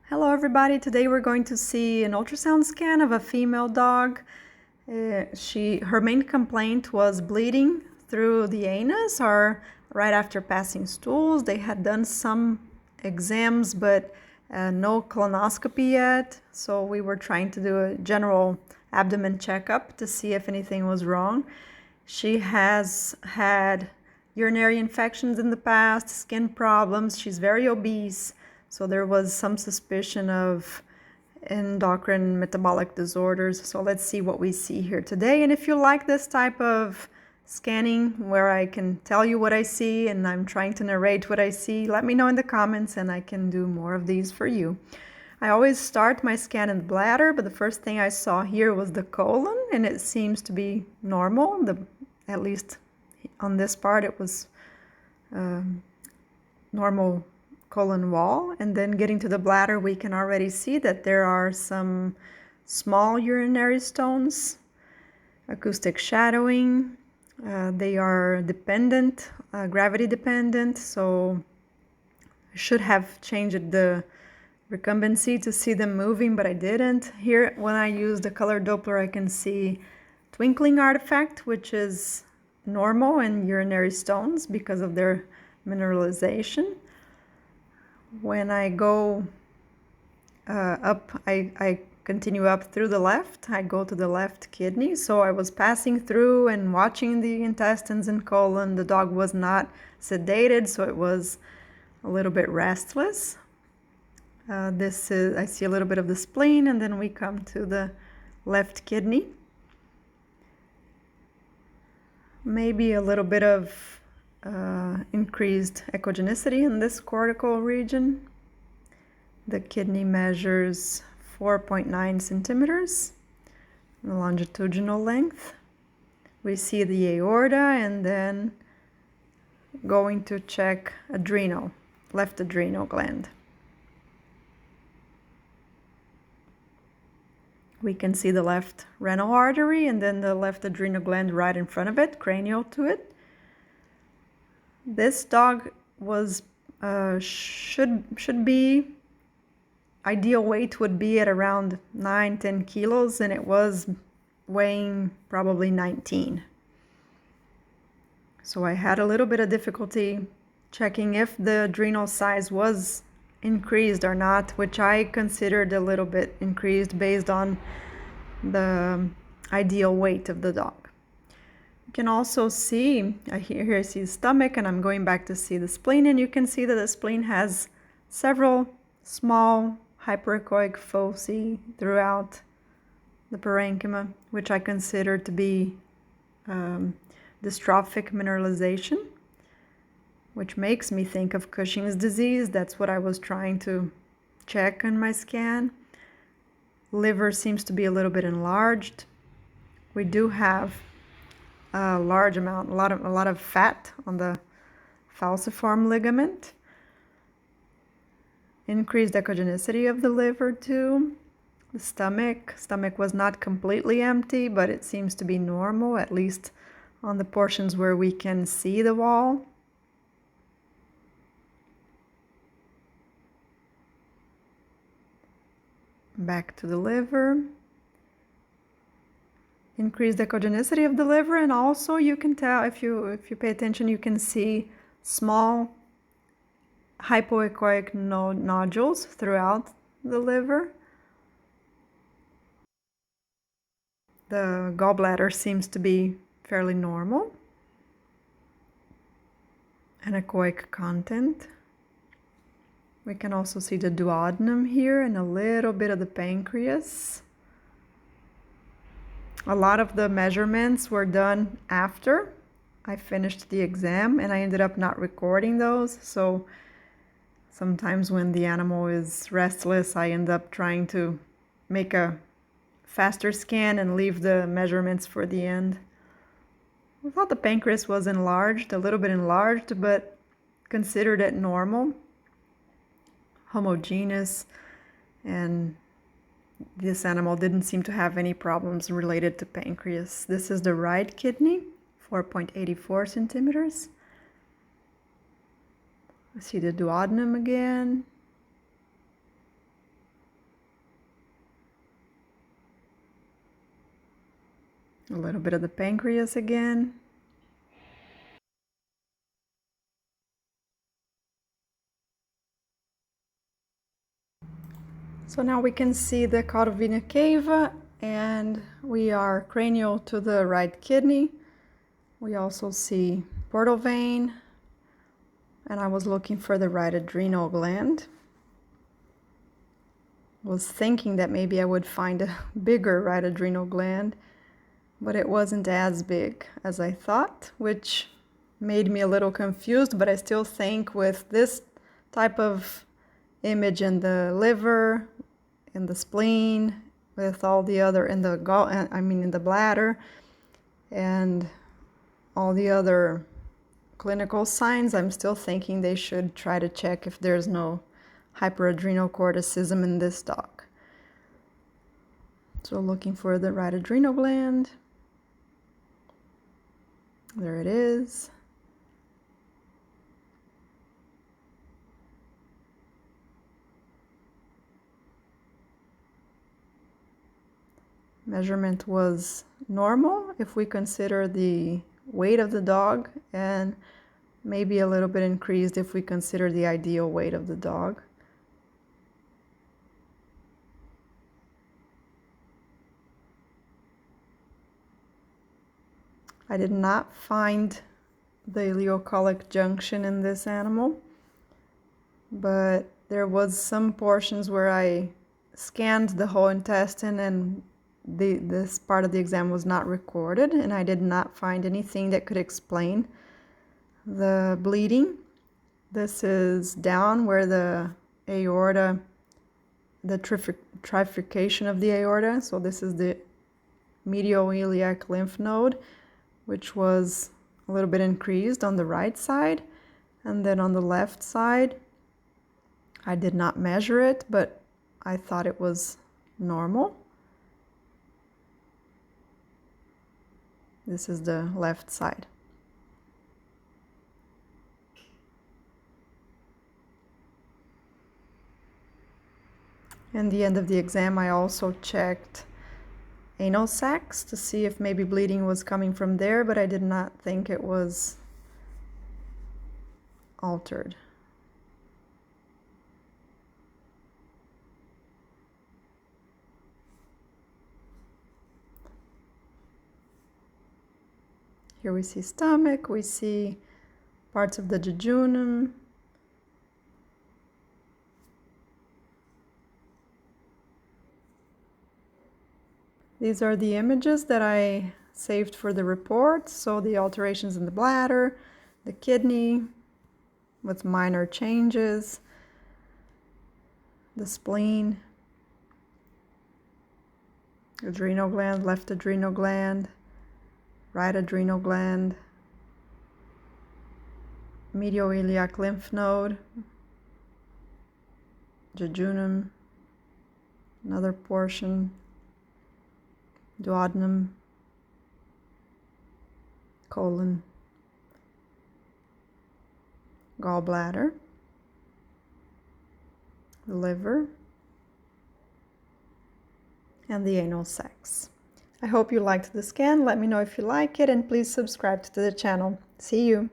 Hello everybody, today we're going to see an ultrasound scan of a female dog. Her main complaint was bleeding through the anus or right after passing stools. They had done some exams but no colonoscopy yet, so we were trying to do a general abdomen checkup to see if anything was wrong. She has had urinary infections in the past, skin problems, she's very obese. So there was some suspicion of endocrine metabolic disorders. So let's see what we see here today. And if you like this type of scanning where I can tell you what I see and I'm trying to narrate what I see, let me know in the comments and I can do more of these for you. I always start my scan in the bladder, but the first thing I saw here was the colon, and it seems to be normal. At least on this part it was normal colon wall. And then getting to the bladder, we can already see that there are some small urinary stones, acoustic shadowing. They are dependent, gravity dependent, so I should have changed the recumbency to see them moving, but I didn't. Here, when I use the color Doppler, I can see twinkling artifact, which is normal in urinary stones because of their mineralization. When I go up, I continue up through the left. I go to the left kidney. So I was passing through and watching the intestines and colon. The dog was not sedated, so it was a little bit restless. I see a little bit of the spleen, and then we come to the left kidney. Maybe a little bit of increased echogenicity in this cortical region. The kidney measures 4.9 centimeters, the longitudinal length. We see the aorta, and then going to check left adrenal gland. We can see the left renal artery and then the left adrenal gland right in front of it, cranial to it. This dog was should be, ideal weight would be at around 9-10 kilos, and it was weighing probably 19. So I had a little bit of difficulty checking if the adrenal size was increased or not, which I considered a little bit increased based on the ideal weight of the dog. You can also see, here I see the stomach, and I'm going back to see the spleen, and you can see that the spleen has several small hyperechoic foci throughout the parenchyma, which I consider to be dystrophic mineralization, which makes me think of Cushing's disease. That's what I was trying to check on my scan. Liver seems to be a little bit enlarged. We do have a large amount, a lot of fat on the falciform ligament. Increased echogenicity of the liver too. The stomach was not completely empty, but it seems to be normal, at least on the portions where we can see the wall. Back to the liver. Increased echogenicity of the liver, and also you can tell, if you pay attention, you can see small hypoechoic nodules throughout the liver. The gallbladder seems to be fairly normal. Anechoic content. We can also see the duodenum here and a little bit of the pancreas. A lot of the measurements were done after I finished the exam, and I ended up not recording those. So sometimes when the animal is restless, I end up trying to make a faster scan and leave the measurements for the end. I thought the pancreas was enlarged, a little bit enlarged, but considered it normal, homogeneous, and this animal didn't seem to have any problems related to pancreas. This is the right kidney, 4.84 centimeters. I see the duodenum again. A little bit of the pancreas again. So now we can see the cauda vena cava, and we are cranial to the right kidney. We also see portal vein, and I was looking for the right adrenal gland. Was thinking that maybe I would find a bigger right adrenal gland, but it wasn't as big as I thought, which made me a little confused. But I still think with this type of image in the liver, in the spleen, with all the other in the in the bladder, and all the other clinical signs, I'm still thinking they should try to check if there's no hyperadrenal corticism in this dog. So looking for the right adrenal gland. There it is. Measurement was normal if we consider the weight of the dog, and maybe a little bit increased if we consider the ideal weight of the dog. I did not find the ileocolic junction in this animal, but there was some portions where I scanned the whole intestine and this part of the exam was not recorded, and I did not find anything that could explain the bleeding. This is down where the aorta, the trifurcation of the aorta, so this is the medial iliac lymph node, which was a little bit increased on the right side, and then on the left side I did not measure it, but I thought it was normal. This is the left side. In the end of the exam, I also checked anal sacs to see if maybe bleeding was coming from there, but I did not think it was altered. Here we see stomach, we see parts of the jejunum. These are the images that I saved for the report. So the alterations in the bladder, the kidney with minor changes, the spleen, adrenal gland, left adrenal gland, right adrenal gland, medial iliac lymph node, jejunum, another portion, duodenum, colon, gallbladder, the liver, and the anal sacs. I hope you liked the scan. Let me know if you like it, and please subscribe to the channel. See you!